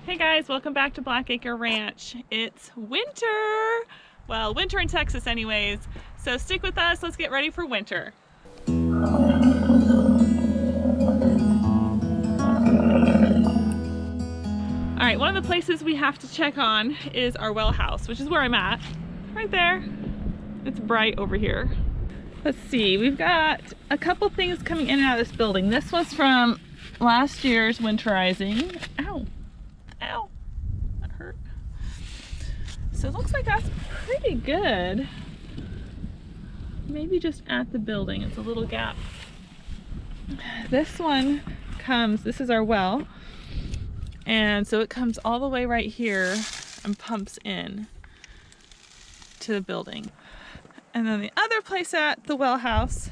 Hey guys, welcome back to Blackacre Ranch. It's winter! Well, winter in Texas anyways. So stick with us, let's get ready for winter. Alright, one of the places we have to check on is our well house, which is where I'm at. Right there. It's bright over here. Let's see, we've got a couple things coming in and out of this building. This was from last year's winterizing. Ow! Ow, that hurt. So it looks like that's pretty good. Maybe just at the building, it's a little gap. This one comes, this is our well. And so it comes all the way right here and pumps in to the building. And then the other place at the well house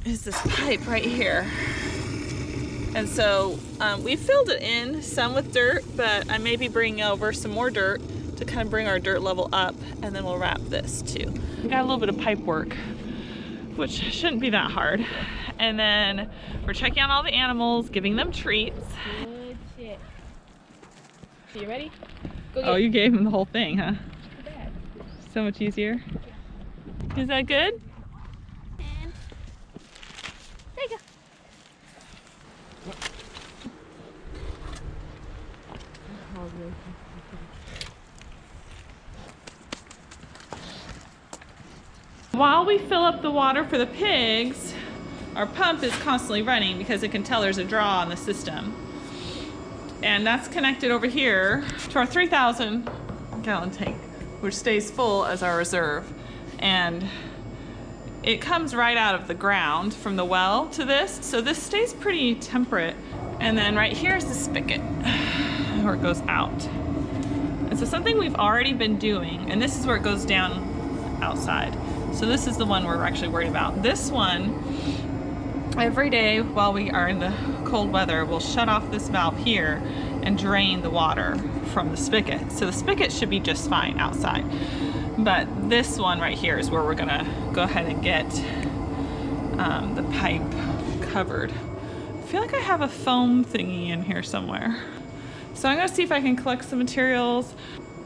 is this pipe right here. And so we filled it in, some with dirt, but I may be bringing over some more dirt to kind of bring our dirt level up, and then we'll wrap this too. We got a little bit of pipe work, which shouldn't be that hard. And then we're checking on all the animals, giving them treats. Good shit. So you ready? Go Oh, you gave them the whole thing, huh? Bad. So much easier. Is that good? And there you go. While we fill up the water for the pigs, our pump is constantly running because it can tell there's a draw on the system. And that's connected over here to our 3,000 gallon tank, which stays full as our reserve. And it comes right out of the ground from the well to this, so this stays pretty temperate. And then right here is the spigot where it goes out. And so something we've already been doing, and this is where it goes down outside. So this is the one we're actually worried about. This one, every day while we are in the cold weather, we'll shut off this valve here and drain the water from the spigot. So the spigot should be just fine outside. But this one right here is where we're gonna go ahead and get the pipe covered. I feel like I have a foam thingy in here somewhere. So I'm gonna see if I can collect some materials.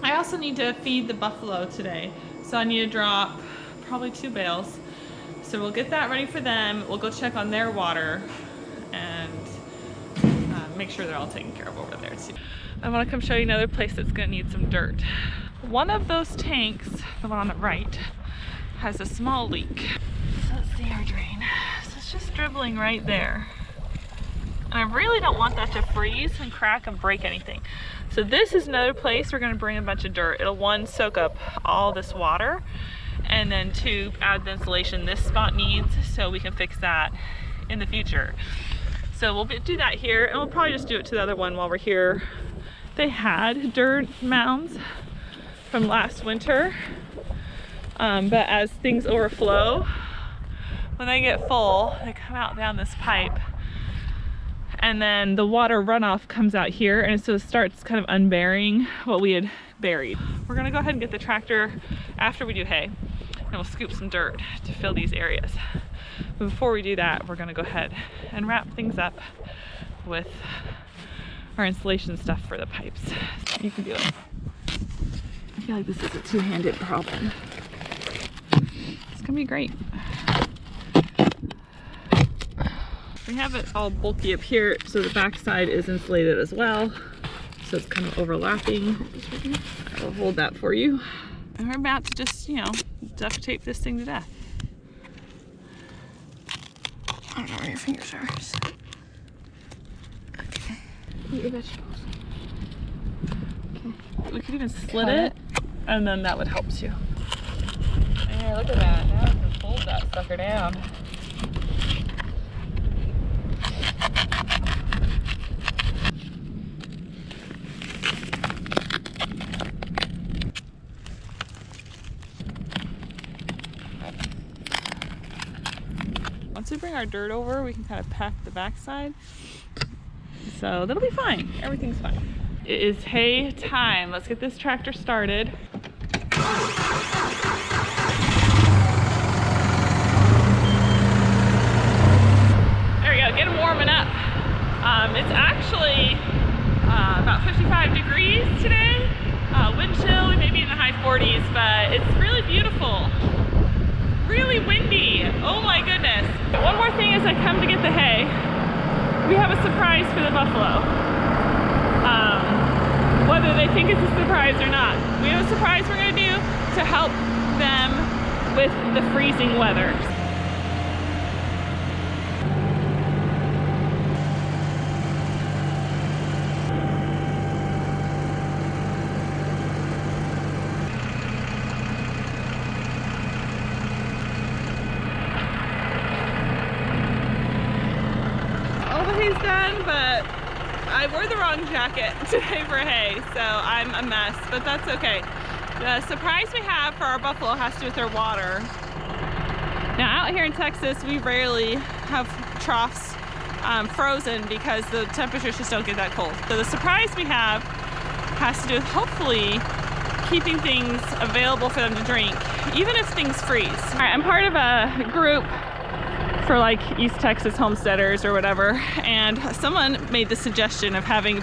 I also need to feed the buffalo today. So I need to drop probably 2 bales. So we'll get that ready for them. We'll go check on their water and make sure they're all taken care of over there too. I wanna come show you another place that's gonna need some dirt. One of those tanks, the one on the right, has a small leak. So let's see our drain. So it's just dribbling right there. And I really don't want that to freeze and crack and break anything. So this is another place we're gonna bring a bunch of dirt. It'll, 1, soak up all this water, and then 2, add the insulation this spot needs so we can fix that in the future. So we'll do that here, and we'll probably just do it to the other one while we're here. They had dirt mounds from last winter, but as things overflow, when they get full, they come out down this pipe, and then the water runoff comes out here, and so it starts kind of unburying what we had buried. We're gonna go ahead and get the tractor after we do hay, and we'll scoop some dirt to fill these areas. But before we do that, we're gonna go ahead and wrap things up with our insulation stuff for the pipes. You can do it. I feel like this is a two-handed problem. It's gonna be great. We have it all bulky up here, so the backside is insulated as well. So it's kind of overlapping. I will hold that for you. And we're about to just, you know, duct tape this thing to death. I don't know where your fingers are. Okay. Eat your vegetables. Okay. We could even slit it, and then that would help too. Hey, look at that. Now I can fold that sucker down. Once we bring our dirt over, we can kind of pack the backside. So that'll be fine. Everything's fine. It is hay time. Let's get this tractor started. There we go, get them warming up. It's actually but it's really beautiful. Really windy. Oh my goodness. One more thing as I come to get the hay, we have a surprise for the buffalo. Whether they think it's a surprise or not. We have a surprise we're gonna do to help them with the freezing weather. All the hay's done, but I wore the wrong jacket today for hay, so I'm a mess, but that's okay. The surprise we have for our buffalo has to do with their water. Now out here in Texas, we rarely have troughs frozen because the temperatures just don't get that cold. So the surprise we have has to do with hopefully keeping things available for them to drink, even if things freeze. All right, I'm part of a group for like East Texas homesteaders or whatever, and someone made the suggestion of having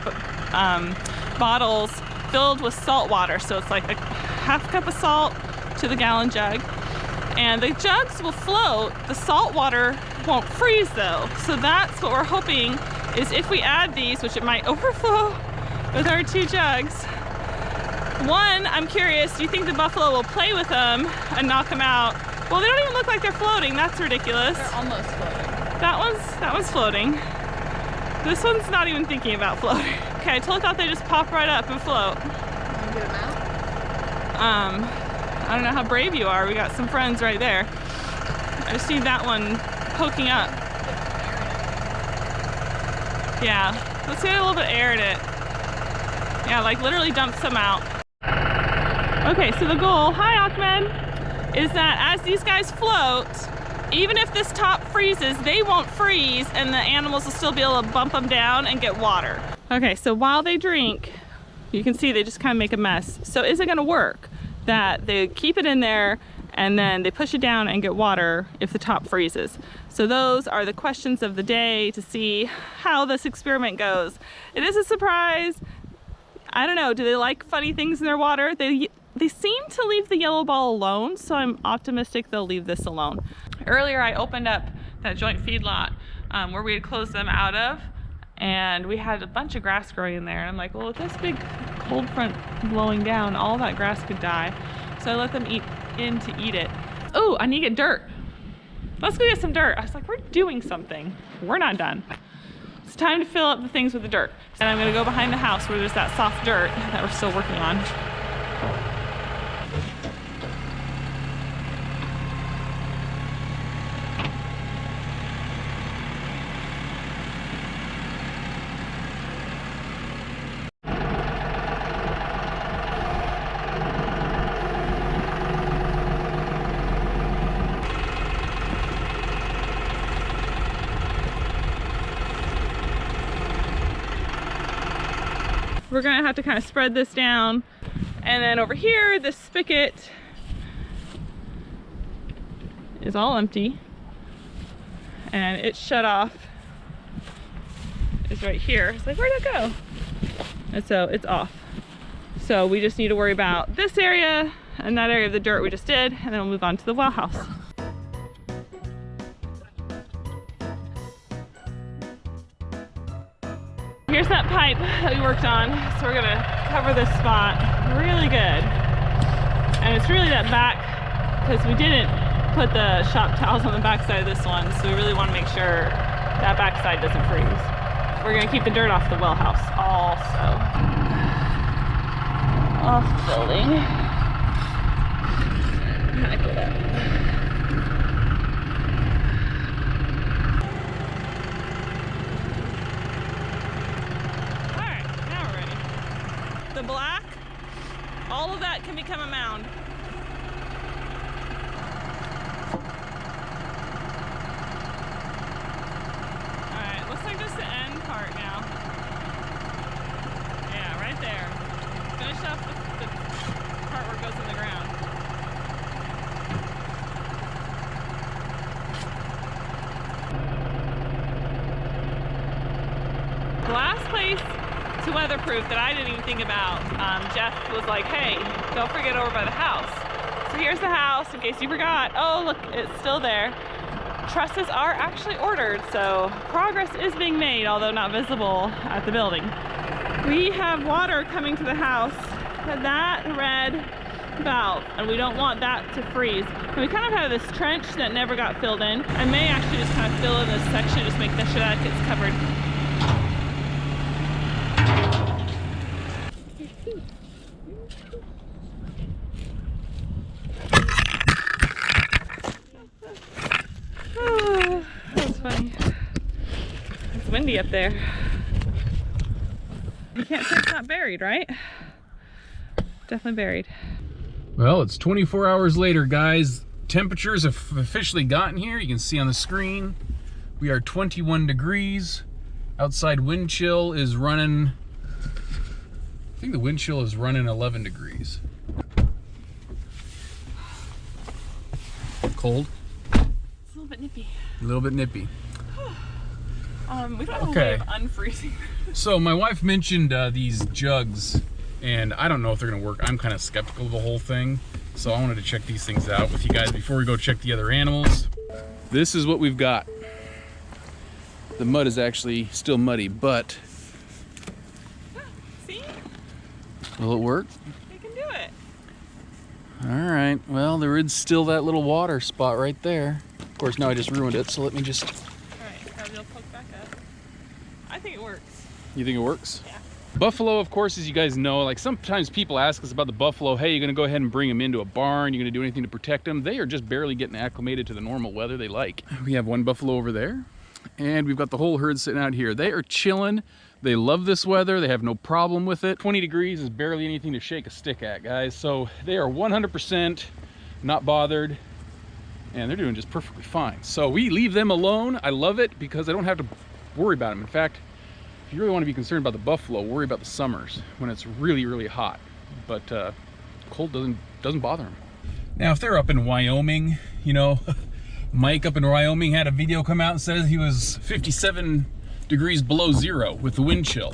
bottles filled with salt water. So it's like a half cup of salt to the gallon jug, and the jugs will float. The salt water won't freeze though. So that's what we're hoping, is if we add these, which it might overflow with our 2 jugs. One, I'm curious, do you think the buffalo will play with them and knock them out? Well, they don't even look like they're floating. That's ridiculous. They're almost floating. That one's floating. This one's not even thinking about floating. Okay, I totally thought they just pop right up and float. Want to get them out? I don't know how brave you are. We got some friends right there. I just need that one poking up. Yeah, let's get a little bit of air in it. Yeah, like literally dump some out. Okay, so the goal, hi Ahmed, is that as these guys float, even if this top freezes, they won't freeze and the animals will still be able to bump them down and get water. Okay, so while they drink, you can see they just kind of make a mess. So is it gonna work that they keep it in there and then they push it down and get water if the top freezes? So those are the questions of the day to see how this experiment goes. It is a surprise. I don't know, do they like funny things in their water? They seem to leave the yellow ball alone, so I'm optimistic they'll leave this alone. Earlier I opened up that joint feedlot where we had closed them out of, and we had a bunch of grass growing in there. And I'm like, well, with this big cold front blowing down, all that grass could die. So I let them eat it. Oh, I need to get dirt. Let's go get some dirt. I was like, we're doing something. We're not done. It's time to fill up the things with the dirt. And I'm gonna go behind the house where there's that soft dirt that we're still working on. We're gonna have to kind of spread this down. And then over here, this spigot is all empty. And it shut off is right here. It's like, where'd it go? And so it's off. So we just need to worry about this area and that area of the dirt we just did, and then we'll move on to the well house. Here's that pipe that we worked on. So we're gonna cover this spot really good. And it's really that back, because we didn't put the shop towels on the back side of this one, so we really want to make sure that back side doesn't freeze. We're gonna keep the dirt off the well house also. Off the building. Back it up. The black, all of that can become a mound. All right, looks like just the end part now. Yeah, right there. Finish off the part where it goes in the ground. The last place to weatherproof that I didn't even think about, Jeff was like, hey, don't forget over by the house. So here's the house, in case you forgot. Oh, look, it's still there. Trusses are actually ordered, so progress is being made, although not visible at the building. We have water coming to the house, that red valve, and we don't want that to freeze. And we kind of have this trench that never got filled in. I may actually just kind of fill in this section, just make sure that it gets covered. Oh, that was funny. It's windy up there. You can't say it's not buried, right? Definitely buried. Well, it's 24 hours later, guys. Temperatures have officially gotten here. You can see on the screen, we are 21 degrees. Outside wind chill is running, I think the wind chill is running 11 degrees. Cold? It's a little bit nippy. A little bit nippy. We don't have a way of unfreezing. So my wife mentioned these jugs, and I don't know if they're gonna work. I'm kind of skeptical of the whole thing, so I wanted to check these things out with you guys before we go check the other animals. This is what we've got. The mud is actually still muddy, but See? will it work? You can do it. All right, well, there is still that little water spot right there. Of course, now I just ruined it, so let me just... All right, probably you'll poke back up. I think it works. You think it works? Yeah. Buffalo, of course, as you guys know, like sometimes people ask us about the buffalo, hey, you're gonna go ahead and bring them into a barn, you're gonna do anything to protect them. They are just barely getting acclimated to the normal weather they like. We have one buffalo over there, and we've got the whole herd sitting out here. They are chilling. They love this weather. They have no problem with it. 20 degrees is barely anything to shake a stick at, guys. So they are 100% not bothered, and they're doing just perfectly fine. So we leave them alone. I love it because I don't have to worry about them. In fact, if you really want to be concerned about the buffalo, worry about the summers when it's really, really hot. But cold doesn't bother them. Now, if they're up in Wyoming, you know, Mike up in Wyoming had a video come out and says he was 57 degrees below zero with the wind chill.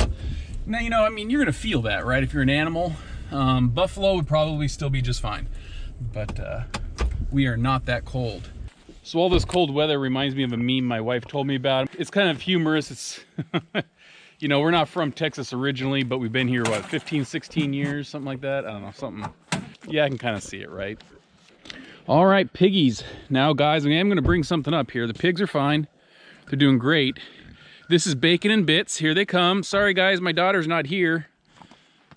Now, you know, I mean, you're gonna feel that, right? If you're an animal, buffalo would probably still be just fine, but we are not that cold. So all this cold weather reminds me of a meme my wife told me about. It's kind of humorous. It's, you know, we're not from Texas originally, but we've been here, what, 15, 16 years, something like that? I don't know, something. Yeah, I can kind of see it, right? All right, piggies. Now, guys, I am gonna bring something up here. The pigs are fine. They're doing great. This is Bacon and Bits. Here they come. Sorry, guys, my daughter's not here,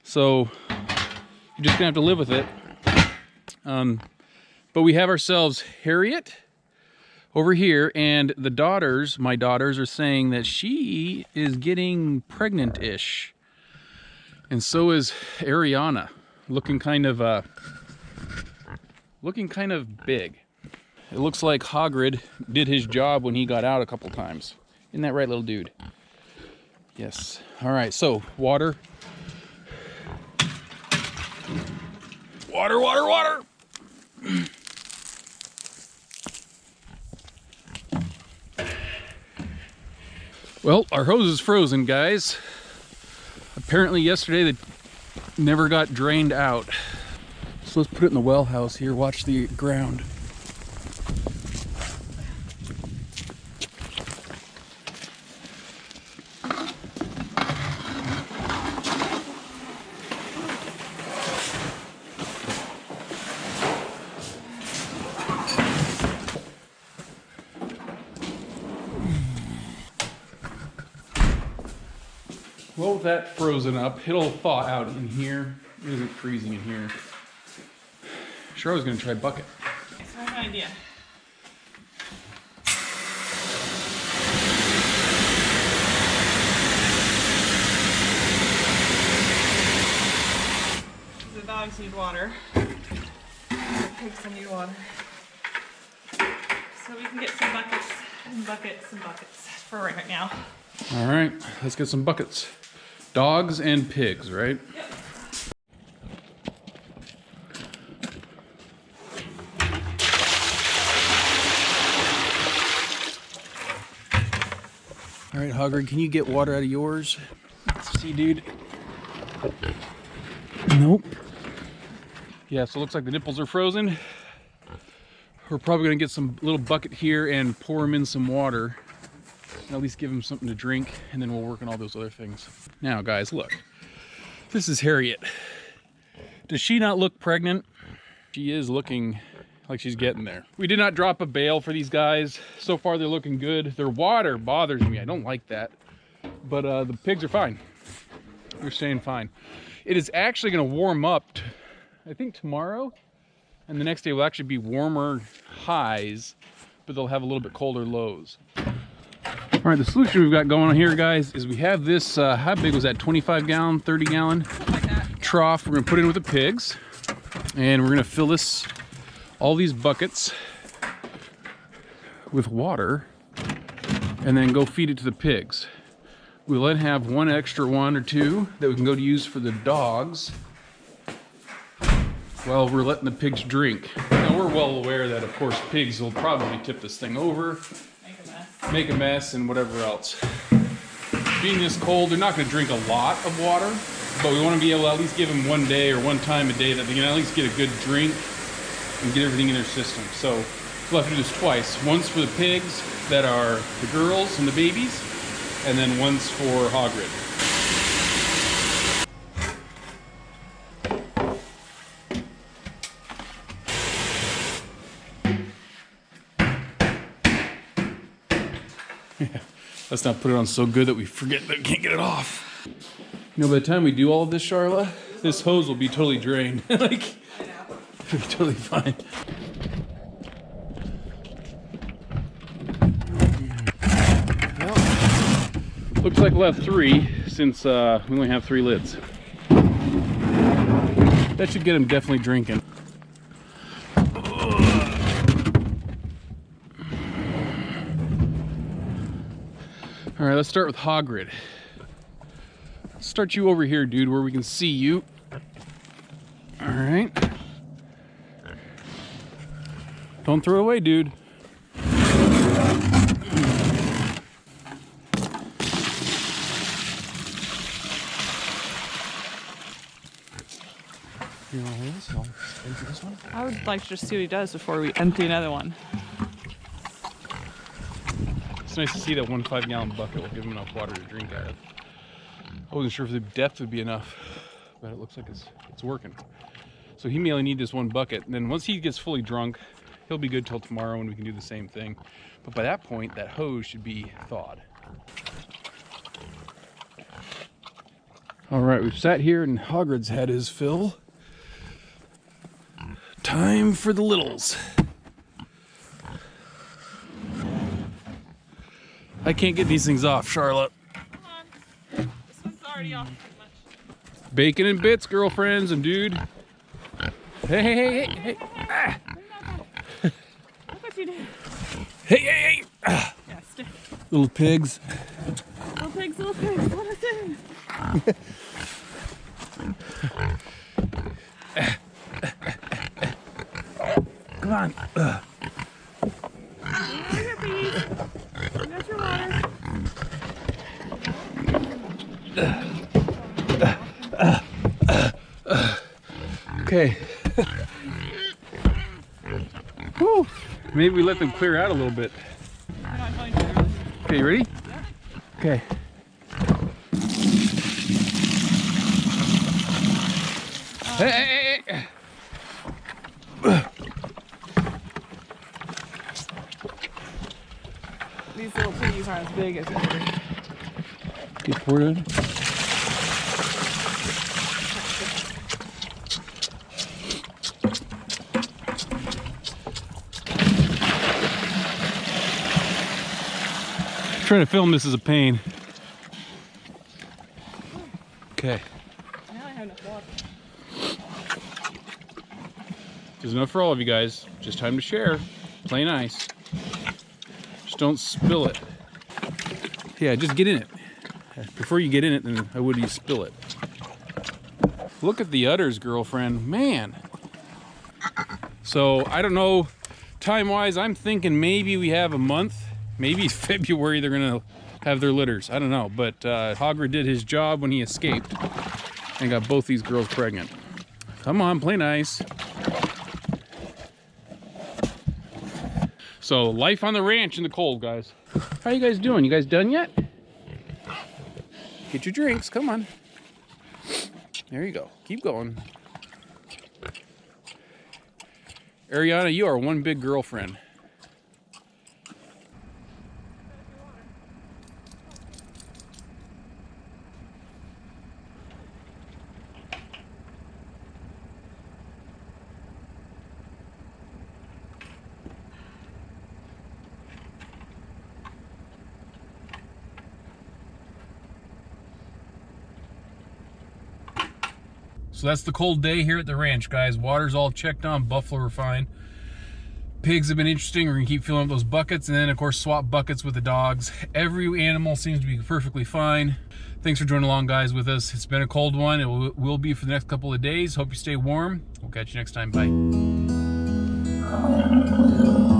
so you're just gonna have to live with it. But we have ourselves Harriet over here, and the daughters, my daughters, are saying that she is getting pregnant-ish, and so is Ariana, looking kind of big. It looks like Hog RD did his job when he got out a couple times. Isn't that right, little dude? Yes. All right, so water. Water, water, water. Well, our hose is frozen, guys. Apparently yesterday they never got drained out. So let's put it in the well house here. Watch the ground. Well, with that frozen up, it'll thaw out in here. It isn't freezing in here. Sure, I was gonna try bucket. So I have an idea. The dogs need water. The pigs need water. So we can get some buckets and buckets and buckets for right now. All right, let's get some buckets. Dogs and pigs, right? Yep. All right, Hog RD, can you get water out of yours? Let's see, dude. Nope. Yeah, so it looks like the nipples are frozen. We're probably gonna get some little bucket here and pour them in some water. And at least give them something to drink, and then we'll work on all those other things. Now guys, look. This is Harriet. Does she not look pregnant? She is looking like she's getting there. We did not drop a bale for these guys. So far they're looking good. Their water bothers me. I don't like that. But the pigs are fine. They're staying fine. It is actually gonna warm up, I think tomorrow. And the next day will actually be warmer highs, but they'll have a little bit colder lows. All right, the solution we've got going on here, guys, is we have this, how big was that, 25 gallon, 30 gallon trough we're gonna put in with the pigs. And we're gonna fill this, all these buckets with water and then go feed it to the pigs. We'll then have one extra one or two that we can go to use for the dogs while we're letting the pigs drink. Now we're well aware that of course pigs will probably tip this thing over, make a mess and whatever else. Being this cold, they're not gonna drink a lot of water, but we wanna be able to at least give them one day or one time a day that they can at least get a good drink and get everything in their system. So we'll have to do this twice. Once for the pigs that are the girls and the babies, and then once for Hog RD. Yeah, let's not put it on so good that we forget that we can't get it off. You know, by the time we do all of this, Charla, this hose will be totally drained. Like, it'll be totally fine. Well, looks like we'll have 3 since we only have 3 lids. That should get them definitely drinking. All right, let's start with Hog RD. Let's start you over here, dude, where we can see you. All right. Don't throw it away, dude. You want to hold this? I'll empty this one. I would like to just see what he does before we empty another one. It's nice to see that 1 5-gallon bucket will give him enough water to drink out of. I wasn't sure if the depth would be enough, but it looks like it's working. So he may only need this 1 bucket, and then once he gets fully drunk, he'll be good till tomorrow when we can do the same thing. But by that point, that hose should be thawed. All right, we've sat here and Hog RD's had his fill. Time for the littles. I can't get these things off, Charlotte. Come on. This one's already off pretty much. Bacon and bits, girlfriends and dude. Hey, hey, hey, hey, hey. Ah. Look what you did. Hey, hey, hey. Ah. Yeah, stick. Little pigs. Little pigs, little pigs. What is it? Come on. Here, bees. That's your water. Okay. Whew. Maybe we let them clear out a little bit. Okay, you ready? Yeah. Okay. Hey, hey, hey, hey. These little piggies aren't as big as yours. Get poured in. Trying to film this is a pain. Okay. Now I have enough water. There's enough for all of you guys. Just time to share. Play nice. Just don't spill it. Yeah, just get in it. Before you get in it, then I would you spill it. Look at the udders, girlfriend. Man. So, I don't know. Time-wise, I'm thinking maybe we have a month. Maybe February they're going to have their litters. I don't know. But Hog RD did his job when he escaped and got both these girls pregnant. Come on, play nice. So, life on the ranch in the cold, guys. How you guys doing? You guys done yet? Get your drinks, come on. There you go. Keep going. Ariana, you are one big girlfriend. So that's the cold day here at the ranch, guys. Water's all checked on, buffalo are fine. Pigs have been interesting. We're gonna keep filling up those buckets and then of course swap buckets with the dogs. Every animal seems to be perfectly fine. Thanks for joining along, guys, with us. It's been a cold one. It will be for the next couple of days. Hope you stay warm. We'll catch you next time. Bye.